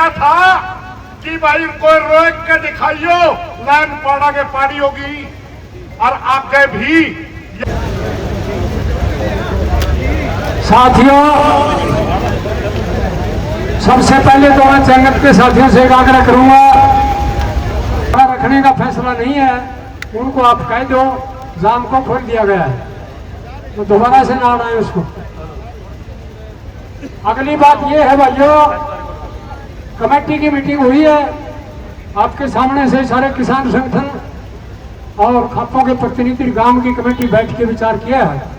कहा था कि भाई कोई रोक के दिखाइयो, लाइन पड़ा के पानी होगी और आगे भी। साथियों, सबसे पहले तो मैं जंगत के साथियों से एक आग्रह करूंगा, रखने का फैसला नहीं है, उनको आप कह दो जाम को खोल दिया गया है, तो दोबारा से ना आए उसको। अगली बात यह है भाइयों, कमेटी की मीटिंग हुई है, आपके सामने से सारे किसान संगठन और खापों के प्रतिनिधि गांव की कमेटी बैठ के विचार किया है।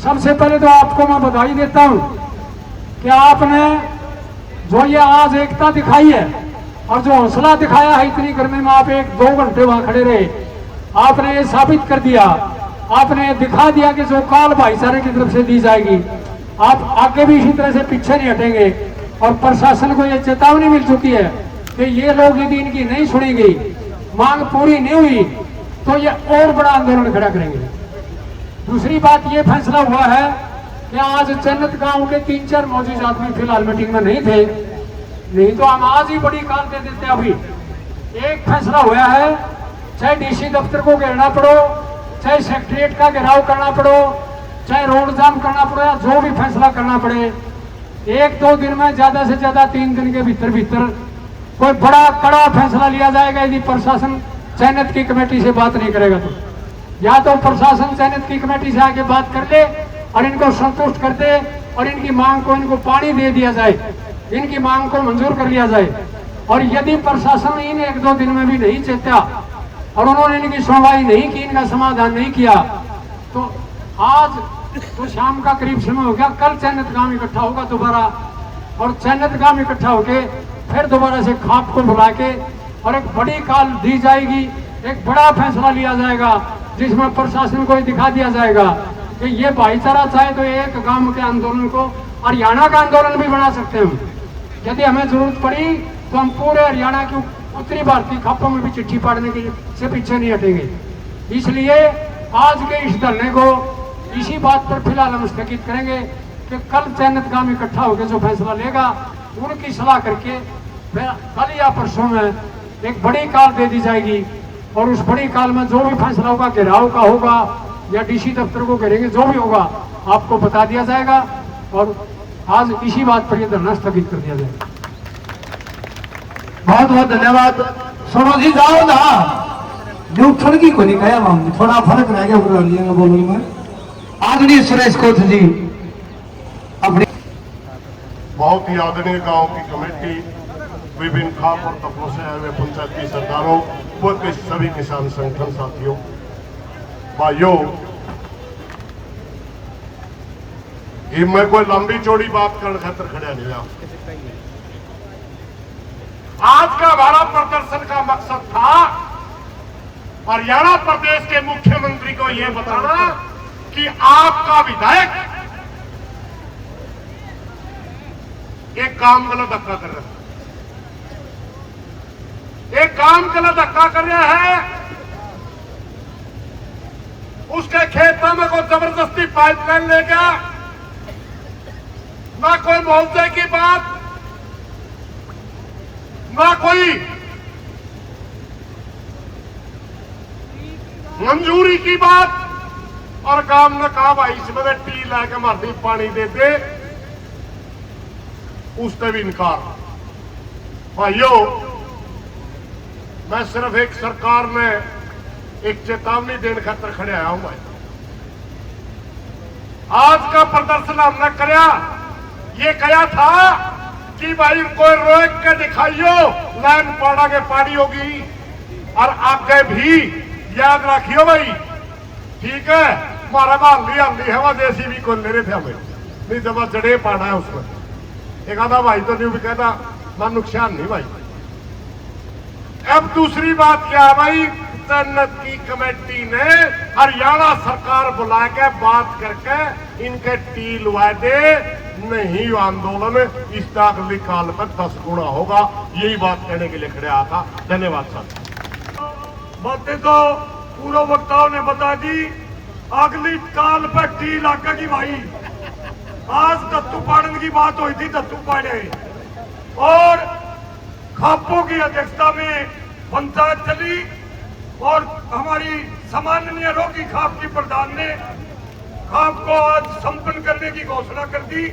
सबसे पहले तो आपको मैं बधाई देता हूं कि आपने जो ये आज एकता दिखाई है और जो हौसला दिखाया है, इतनी गर्मी में आप 1-2 घंटे वहां खड़े रहे, आपने ये साबित कर दिया, आपने ये दिखा दिया कि जो काल भाईचारे की तरफ से दी जाएगी, आप आगे भी इसी तरह से पीछे नहीं हटेंगे। और प्रशासन को ये चेतावनी मिल चुकी है कि ये लोग यदि इनकी नहीं सुनेंगे, मांग पूरी नहीं हुई, तो ये और बड़ा आंदोलन खड़ा करेंगे। दूसरी बात ये फैसला हुआ है कि आज जन्नत गांव के 3-4 मौजूद आदमी फिलहाल मीटिंग में नहीं थे, नहीं तो हम आज ही बड़ी काल दे देते। अभी एक फैसला हुआ है, चाहे डीसी दफ्तर को घेरना पड़ो, चाहे सेक्रेटरीट का घेराव करना पड़ो, चाहे रोड जाम करना पड़ो, या जो भी फैसला करना पड़े, 1-2 दिन में, ज्यादा से ज्यादा 3 दिन के भीतर भीतर कोई बड़ा कड़ा फैसला लिया जाएगा। यदि प्रशासन चयनित की कमेटी से बात नहीं करेगा तो या तो प्रशासन चयनित की कमेटी से आके बात कर ले और इनको संतुष्ट कर दे और इनकी मांग को, इनको पानी दे दिया जाए, इनकी मांग को मंजूर कर लिया जाए। और यदि प्रशासन इन 1-2 दिन में भी नहीं चेता और उन्होंने इनकी सुनवाई नहीं की, इनका समाधान नहीं किया, तो आज तो शाम का करीब समय हो गया, कल चयनित गांव इकट्ठा होगा दोबारा, और चयनित गांव इकट्ठा होके फिर दोबारा से खाप को बुला के और एक बड़ी काल दी जाएगी, एक बड़ा फैसला लिया जाएगा, जिसमें प्रशासन को दिखा दिया जाएगा कि ये भाईचारा चाहे तो एक गांव के आंदोलन को हरियाणा का आंदोलन भी बना सकते हैं। यदि हमें जरूरत पड़ी तो हम पूरे हरियाणा की उत्तरी भारतीय खापों में भी चिट्ठी पाड़ने के से पीछे नहीं हटेंगे। इसलिए आज के इस धरने को इसी बात पर फिलहाल हम स्थगित करेंगे कि कल चयनित गांव इकट्ठा होकर जो फैसला लेगा, उनकी सलाह करके कल या परसों में एक बड़ी काल दे दी जाएगी, और उस बड़ी काल में जो भी फैसला होगा, घेराव का होगा या डीसी दफ्तर को घेरेंगे, जो भी होगा आपको बता दिया जाएगा, और आज इसी बात पर यह धरना स्थगित कर दिया जाएगा। बहुत बहुत धन्यवाद। सुनो जी, जाओ ना, जो ठड़की को नहीं कहा हम, थोड़ा फर्क रह गया बोलने में। आदरणीय सुरेश कोथ जी अपने बहुत ही आदरणीय गांव की कमेटी, विभिन्न खाप और तत्वों से आए हुए पंचायत की सरकारों, व सभी किसान संगठन साथियों, भाइयों, ये मैं कोई लंबी चौड़ी बात करने खातर खड़ा नहीं रहा। आज का हमारा प्रदर्शन का मकसद था हरियाणा प्रदेश के मुख्यमंत्री को यह बताना कि आपका विधायक एक काम गलत धक्का कर रहा है, एक काम गलत धक्का कर रहा है। उसके खेतों में कोई जबरदस्ती पाइपलाइन ले गया, ना कोई मुआवजे की बात, ना कोई मंजूरी की बात, और काम ने कहा भाई इसमें टी लाके मर्दी पानी दे दे, उससे भी इनकार। भाइयों, मैं सिर्फ एक सरकार में एक चेतावनी देने खातर खड़े आया हूं भाई। आज का प्रदर्शन हमने कराया, ये कहा था कि भाई कोई रोक के दिखाइयो, लाइन पड़ा के पानी होगी, और आगे भी याद रखियो भाई, ठीक है। हमारा हल्दी हवा जैसी भी कोई ले रहे थे हमें, नहीं जब जड़े पाना है उसमें। एक आधा भाई तो नहीं भी कहता मैं नुकसान नहीं भाई। अब दूसरी बात क्या है भाई, जन्नत की कमेटी ने हरियाणा सरकार बुला के बात करके इनके टी लुआ दे, नहीं आंदोलन इस अगली काल में 10 गुना होगा, यही बात कहने के लिए खड़े आया था। धन्यवाद सर। बातें तो पूर्व वक्ताओं ने बता दी, अगली काल पर टी लगेगी भाई। आज दत्तू पाड़न की बात हुई थी, दत्तू पाड़े और खापों की अध्यक्षता में पंचायत चली और हमारी सम्माननीय रोगी खाप की प्रधान ने खाप को आज संपन्न करने की घोषणा कर दी।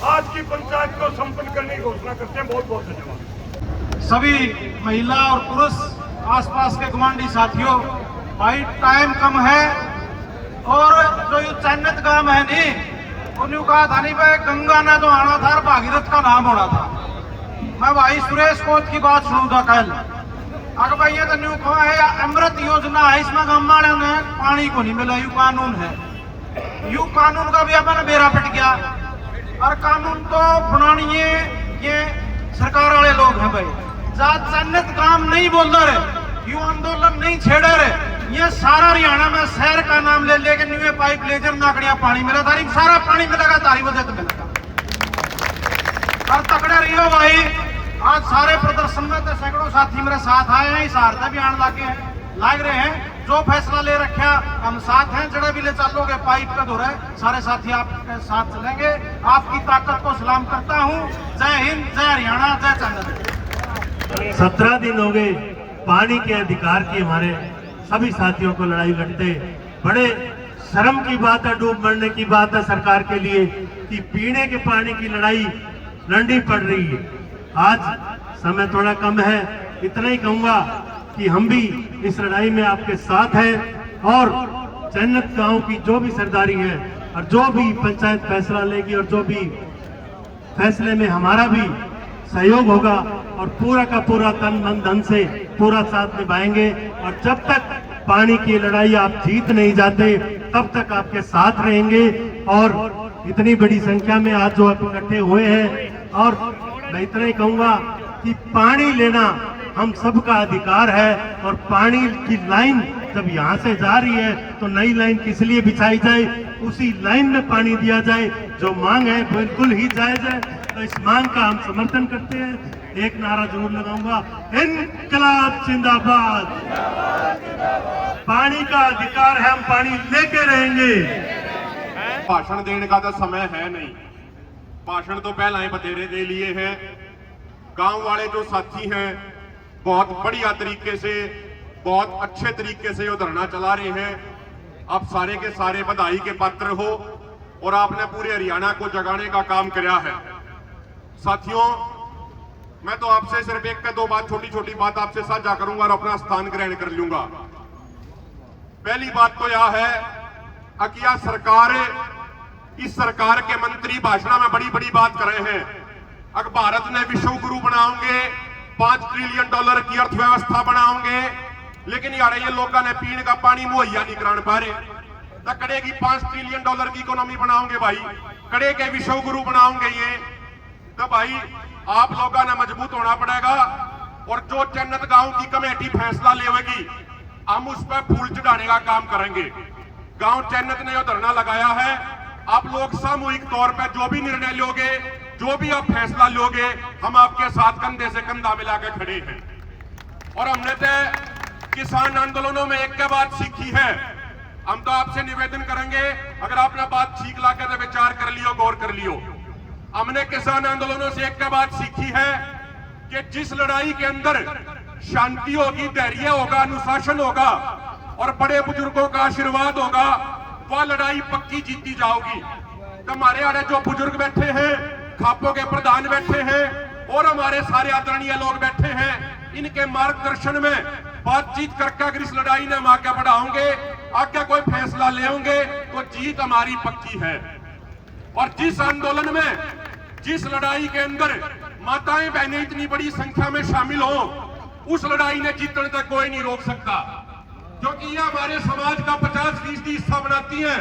आज की पंचायत को संपन्न करने की घोषणा करते हैं। बहुत बहुत धन्यवाद। सभी महिला और पुरुष आसपास के गुआंढी साथियों, भाई टाइम कम है और जो ये चन्नत गांव है नहीं, उन्होंने कहा था नहीं भाई गंगा ना जो आना था भागीरथ का नाम होना था। मैं भाई सुरेश कोत की बात सुनू था कल, अगर भाई ये तो न्यू कहा है अमृत योजना है, इसमें गाँव वाले ने पानी को नहीं मिला, यू कानून है, यू कानून का भी अपन बेरा पिट गया। और कानून तो बनानी ये सरकार वाले लोग हैं भाई, जात चन्नत काम नहीं बोल रहे, यू आंदोलन नहीं छेड़े रहे। ये सारा हरियाणा में शहर का नाम ले लेके न्यू पाइप लेजर नाकड़िया पानी मिला, तारी सारा पानी मिलेगा, तारी वजह से मिलेगा। और तकड़े रहियो भाई, आज सारे प्रदर्शन में तो सैकड़ों साथी मेरे साथ आए हैं, इस हारते भी आने लाग रहे हैं। जो फैसला ले रखा हम साथ हैं, जड़े भी ले चलोगे पाइप का दौरा है, सारे साथी आपके साथ चलेंगे। आपकी ताकत को सलाम करता हूँ। जय हिंद, जय हरियाणा, जय चंद्र। 17 दिन हो गए पानी के अधिकार की हमारे सभी साथियों को लड़ाई लड़ते। बड़े शर्म की बात है, डूब मरने की बात है सरकार के लिए कि पीने के पानी की लड़ाई लड़नी पड़ रही है। आज समय थोड़ा कम है, इतना ही कहूंगा कि हम भी इस लड़ाई में आपके साथ हैं और चन्नत गांव की जो भी सरदारी है और जो भी पंचायत फैसला लेगी और जो भी फैसले में हमारा भी सहयोग होगा और पूरा का पूरा तन मन धन से पूरा साथ निभाएंगे। और जब तक पानी की लड़ाई आप जीत नहीं जाते तब तक आपके साथ रहेंगे। और इतनी बड़ी संख्या में आज जो आप इकट्ठे हुए हैं, और मैं इतना ही कहूंगा कि पानी लेना हम सबका अधिकार है और पानी की लाइन जब यहाँ से जा रही है तो नई लाइन किस लिए बिछाई जाए, उसी लाइन में पानी दिया जाए। जो मांग है बिल्कुल ही जायज है, तो इस मांग का हम समर्थन करते हैं। एक नारा जरूर लगाऊंगा, इनकलाब जिंदाबाद। पानी का अधिकार है, हम पानी लेके रहेंगे। भाषण देने का तो समय है नहीं, भाषण तो पहला ही बतेरे दे लिए हैं। गांव वाले जो साथी हैं बहुत बढ़िया तरीके से, बहुत अच्छे तरीके से ये धरना चला रहे हैं। आप सारे के सारे बधाई के पात्र हो और आपने पूरे हरियाणा को जगाने का काम किया है। साथियों, मैं तो आपसे सिर्फ एक के दो बात, छोटी छोटी बात आपसे साझा करूंगा और अपना स्थान ग्रहण कर लूंगा। पहली बात तो यह है कि यह सरकार, इस सरकार के मंत्री भाषण में बड़ी बड़ी बात कर रहे हैं। अगर भारत ने विश्व गुरु बनाओगे, $5 ट्रिलियन की अर्थव्यवस्था बनाओगे, लेकिन यार ये लोगों ने पीने का पानी मुहैया नहीं करा पा रहे। तो कड़े की $5 ट्रिलियन की इकोनॉमी बनाओगे भाई, कड़े के विश्व गुरु बनाओगे ये, तो भाई आप लोगों ने मजबूत होना पड़ेगा। और जो चन्नत गांव की कमेटी फैसला लेगी, हम उस पर फूल चढ़ाने का काम करेंगे। गांव चन्नत ने यह धरना लगाया है, आप लोग सामूहिक तौर पर जो भी निर्णय लोगे, जो भी आप फैसला लोगे, हम आपके साथ कंधे से कंधा मिलाकर खड़े हैं। और हमने तो किसान आंदोलनों में एक बात सीखी है, हम तो आपसे निवेदन करेंगे, अगर आपने बात ठीक लाकर तो विचार कर लियो, गौर कर लियो। हमने किसान आंदोलनों से एक बात सीखी है कि जिस लड़ाई के अंदर शांति होगी, धैर्य होगा, अनुशासन होगा और बड़े बुजुर्गों का आशीर्वाद होगा, वह लड़ाई पक्की जीती जाओगी। तो हमारे आड़े जो बुजुर्ग बैठे हैं, खापों के प्रधान बैठे हैं और हमारे सारे आदरणीय लोग बैठे हैं, इनके मार्गदर्शन में बातचीत करके अगर इस लड़ाई ने हम आगे बढ़ाओगे, आगे कोई फैसला लेंगे, तो जीत हमारी पक्की है। और जिस आंदोलन में, जिस लड़ाई के अंदर माताएं बहनें इतनी बड़ी संख्या में शामिल हो, उस लड़ाई ने जीतने तक कोई नहीं रोक सकता, क्योंकि ये हमारे समाज का 50% हिस्सा बनाती हैं।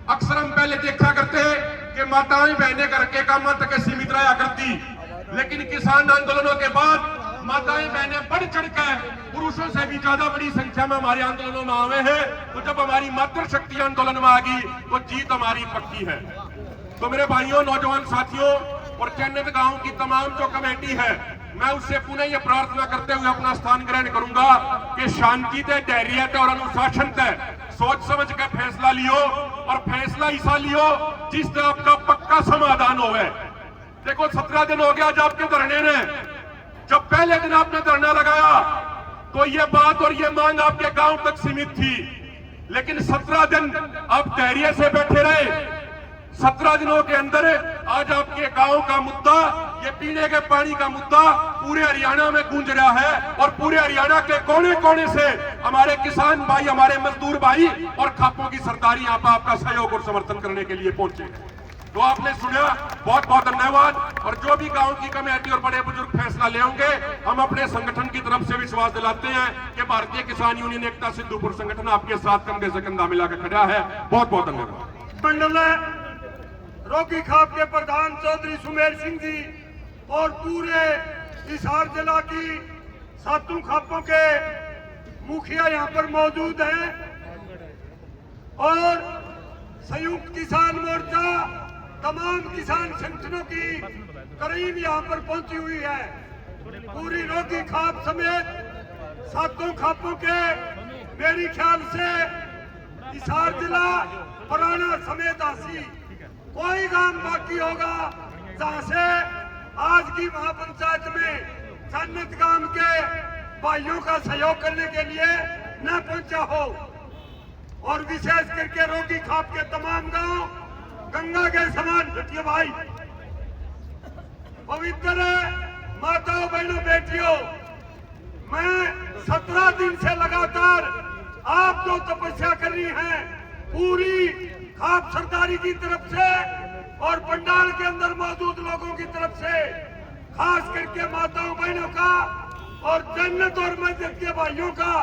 अक्सर हम पहले देखा करते हैं कि माताएं बहनें घर के काम तक सीमित रहा करती, लेकिन किसान आंदोलनों के बाद माताएं बहनें बढ़ चढ़कर पुरुषों से भी ज्यादा बड़ी संख्या में हमारे आंदोलनों में आए हैं। तो जब हमारी मातृशक्ति आंदोलन में आ गई तो जीत हमारी पक्की है। तो मेरे भाइयों, नौजवान साथियों और चन्नत गांव की तमाम जो कमेटी है, मैं उससे पुनः ये प्रार्थना करते हुए अपना स्थान ग्रहण करूंगा कि शांति ते, धैर्य ते और अनुशासन ते सोच समझ कर फैसला लियो और फैसला ऐसा लियो जिससे आपका पक्का समाधान होवे। देखो 17 दिन हो गया आज आपके धरने ने। जब पहले दिन आपने धरना लगाया तो ये बात और ये मांग आपके गांव तक सीमित थी, लेकिन 17 दिन आप धैर्य से बैठे रहे। 17 दिनों के अंदर आज आपके गांव का मुद्दा, ये पीने के पानी का मुद्दा पूरे हरियाणा में गूंज रहा है और पूरे हरियाणा के कोने कोने से हमारे किसान भाई, हमारे मजदूर भाई और खापों की सरदारी यहाँ पर आपका सहयोग और समर्थन करने के लिए पहुंचे। तो आपने सुना, बहुत बहुत धन्यवाद। और जो भी गांव की कमेटी और बड़े बुजुर्ग फैसला ले होंगे, हम अपने संगठन की तरफ से विश्वास दिलाते हैं कि भारतीय किसान यूनियन एकता सिद्धूपुर संगठन आपके साथ कंधे से कंधा मिलाकर खड़ा है। बहुत बहुत धन्यवाद। मंडल रोगी खाप के प्रधान चौधरी सुमेर सिंह जी और पूरे हिसार जिला की सातों खापों के मुखिया यहाँ पर मौजूद हैं और संयुक्त किसान मोर्चा तमाम किसान संगठनों की करीब यहाँ पर पहुंची हुई है। पूरी रोगी खाप समेत सातों खापों के मेरी ख्याल से हिसार जिला पुराना समेत आसी कोई गांव बाकी होगा जहां से आज की महापंचायत में जन्नत गांव के भाइयों का सहयोग करने के लिए न पहुंचा हो। और विशेष करके रोगी खाप के तमाम गांव गंगा के समान हटिए भाई, पवित्र माताओं बहनों बेटियों, मैं 17 दिन से लगातार आप जो तपस्या कर रही हैं पूरी खाप सरदारी की तरफ से और पंडाल के अंदर मौजूद लोगों की तरफ से, खास करके माताओं बहनों का और जन्नत और मस्जिद के भाइयों का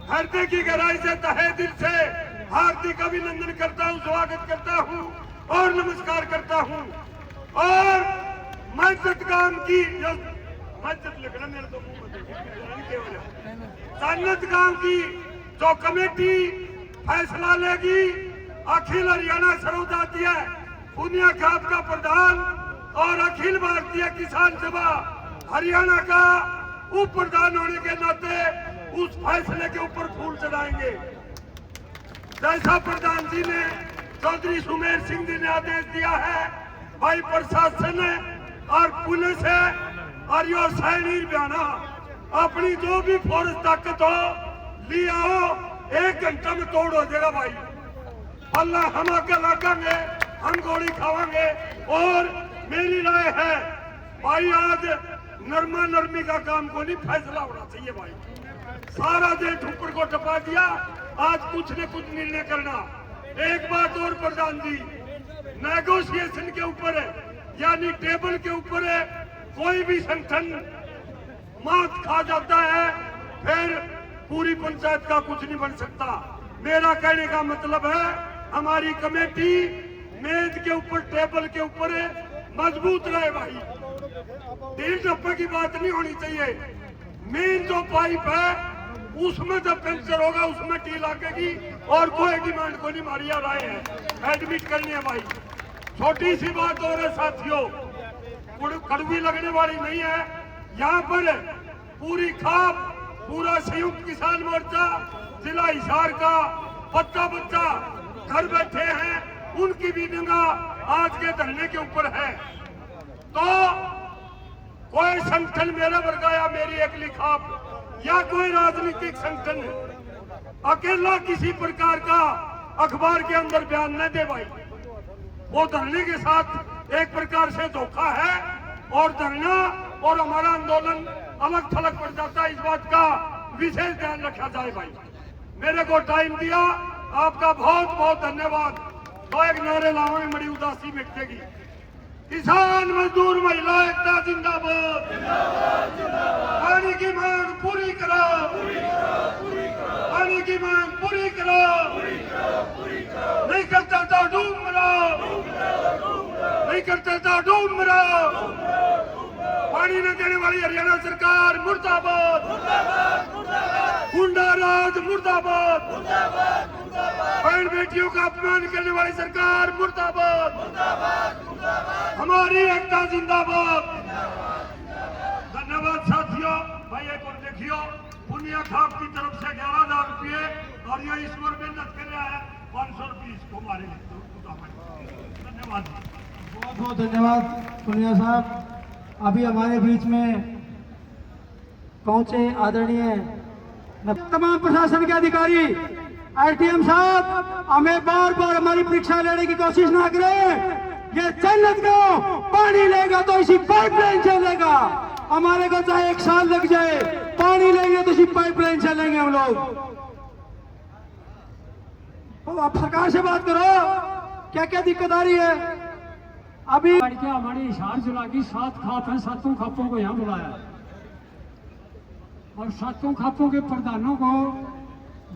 हृदय की गहराई से तहे दिल से हार्दिक अभिनंदन करता हूं, स्वागत करता हूं और नमस्कार करता हूं। और मस्जिद गांव की जो मस्जिद लिखना मेरे तो जन्नत गांव की जो कमेटी फैसला लेगी, अखिल हरियाणा सर्वजातीय पुनिया खाप का प्रधान और अखिल भारतीय किसान सभा हरियाणा का उप प्रधान होने के नाते उस फैसले के ऊपर फूल चढ़ाएंगे। जैसा प्रधान जी ने चौधरी सुमेर सिंह जी ने आदेश दिया है, भाई प्रशासन और पुलिस है और यो सैनी बयाना अपनी जो भी फोर्स ताकत हो लिया हो, 1 घंटा में तोड़ हो जाएगा भाई। अल्लाह हम आके लगाएंगे, हम गोली खावांगे। और मेरी राय है भाई, आज नरमा नरमी का काम को नहीं, फैसला होना चाहिए भाई। सारा दिन ऊपर को टपा दिया, आज कुछ न कुछ निर्णय करना। एक बात और प्रधान जी, नेगोशिएशन के ऊपर है, यानी टेबल के ऊपर है, कोई भी संगठन मात खा जाता है फिर पूरी पंचायत का कुछ नहीं बन सकता। मेरा कहने का मतलब है हमारी कमेटी मेज के ऊपर, टेबल के ऊपर है, मजबूत रहे भाई। ढील डब्बे की बात नहीं होनी चाहिए। मेन जो पाइप है उसमें जब पंचर होगा उसमें टी लगेगी और कोई डिमांड को नहीं मारी आ रहे हैं, एडमिट करनी है भाई। छोटी सी बात और है साथियों, कड़वी लगने वाली नहीं है। यहाँ पर पूरी खाप, पूरा संयुक्त किसान मोर्चा जिला हिसार का बच्चा बच्चा घर बैठे हैं, उनकी भी निगाह आज के धरने के ऊपर है। तो कोई संगठन मेरा वर्ग या मेरी अकेली खाप या कोई राजनीतिक संगठन अकेला किसी प्रकार का अखबार के अंदर बयान न दे भाई। वो धरने के साथ एक प्रकार से धोखा है और धरना और हमारा आंदोलन अलग थलग पड़ जाता है। इस बात का विशेष ध्यान रखा जाए भाई। मेरे को टाइम दिया, आपका बहुत बहुत धन्यवाद। तो एक नारे लाओगे, बड़ी उदासी मिटेगी। किसान मजदूर महिला एकता जिंदाबाद, पानी की मांग पूरी करो, पानी की मांग पूरी करो, नहीं करता तो डूब मरो, नहीं करता तो डूब मरो। पानी न देने वाली हरियाणा सरकार मुर्दाबाद, गुंडा राज मुर्दाबाद, बहन बेटियों का अपमान करने वाली सरकार मुर्दाबाद, हमारी एकता जिंदाबाद। धन्यवाद साथियों। भाई एक और देखियो, पुनिया खाप की तरफ से 11,000 रुपये और ये ईश्वर मेहनत कर रहा है 500 रुपये इसको हमारे लिए। धन्यवाद, बहुत बहुत धन्यवाद। पुनिया साहब अभी हमारे बीच में पहुंचे आदरणीय तमाम प्रशासन के अधिकारी आरटीएम साहब, हमें बार बार हमारी परीक्षा लेने की कोशिश ना करें। ये जन्नत गांव पानी लेगा तो इसी पाइपलाइन चलेगा, हमारे को चाहे 1 साल लग जाए, पानी लेंगे तो इसी पाइपलाइन चलेंगे हम लोग। तो आप सरकार से बात करो, क्या क्या दिक्कत आ रही है। अभी क्या हमारी इशार जुला की 7 खाप हैं, 7 खापों को यहाँ बुलाया और 7 खापों के प्रधानों को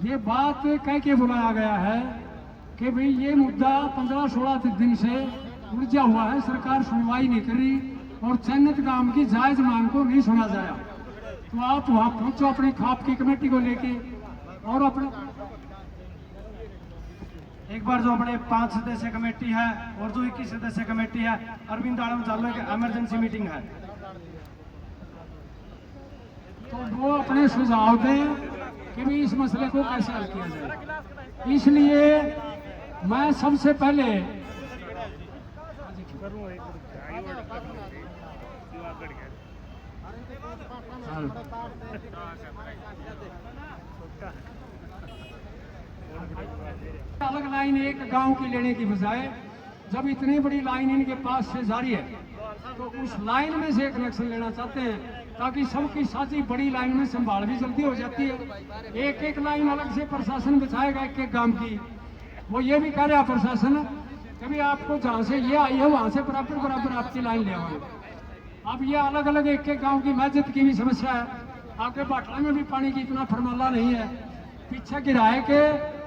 ये बात कह के बुलाया गया है कि भाई ये मुद्दा 15-16 दिन से उलझा हुआ है, सरकार सुनवाई नहीं कर रही और जन्नत गांव की जायज मांग को नहीं सुना जाया। तो आप वहां पहुंचो अपनी खाप की कमेटी को लेके और अपने एक बार जो अपने 5 सदस्य कमेटी है और जो 21 सदस्य कमेटी है, अरविंद आड़म चालू की इमरजेंसी मीटिंग है, तो वो अपने सुझाव दें कि भी इस मसले को कैसे हल किया जाए। इसलिए मैं सबसे पहले अलग लाइन एक गांव की लेने की बजाय जब इतनी बड़ी लाइन इनके पास से जारी है तो उस लाइन में से कनेक्शन लेना चाहते हैं ताकि सबकी साझी बड़ी लाइन में संभाल भी जल्दी हो जाती है। एक लाइन अलग से प्रशासन बिछाएगा एक गांव की, वो ये भी कह रहा प्रशासन कभी आपको जहाँ से ये आई है वहाँ से बराबर आपकी लाइन ले आओगे। अब ये अलग अलग एक गांव की मस्जिद की भी समस्या है, आपके बाटला में भी पानी की इतना फरमाला नहीं है, पीछे किराए के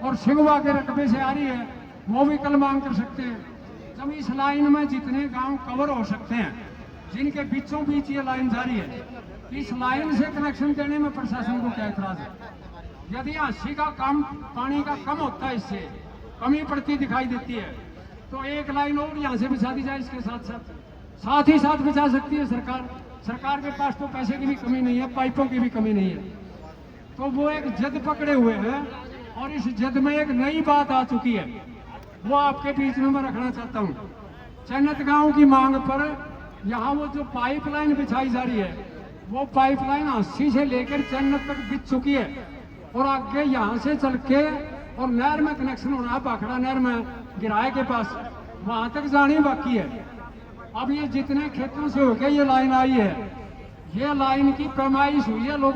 और सिगवा के रकबे से आ रही है, वो भी कल मांग कर सकते हैं। जब इस लाइन में जितने गांव कवर हो सकते हैं जिनके बीचों बीच ये लाइन जारी है, इस लाइन से कनेक्शन देने में प्रशासन को क्या एतराज है। यदि 80 का कम पानी का कम होता है, इससे कमी पड़ती दिखाई देती है, तो एक लाइन और यहाँ से बिछा दी जाए, इसके साथ ही साथ बिछा सकती है सरकार। सरकार के पास तो पैसे की भी कमी नहीं है, पाइपों की भी कमी नहीं है। तो वो एक जद पकड़े हुए हैं और इस जद में एक नई बात आ चुकी है, वो आपके बीच में मैं रखना चाहता हूँ। जन्नत गांव की मांग पर यहाँ वो जो पाइपलाइन बिछाई जा रही है, वो पाइपलाइन 80 से लेकर जन्नत तक बिछ चुकी है और आगे यहाँ से चल के और नहर में कनेक्शन होना है, भाखड़ा नहर में गिराए के पास, वहां तक जानी बाकी है। अब ये जितने खेतों से होकर ये लाइन आई है, ये लाइन की पैमाइश हुई है लोग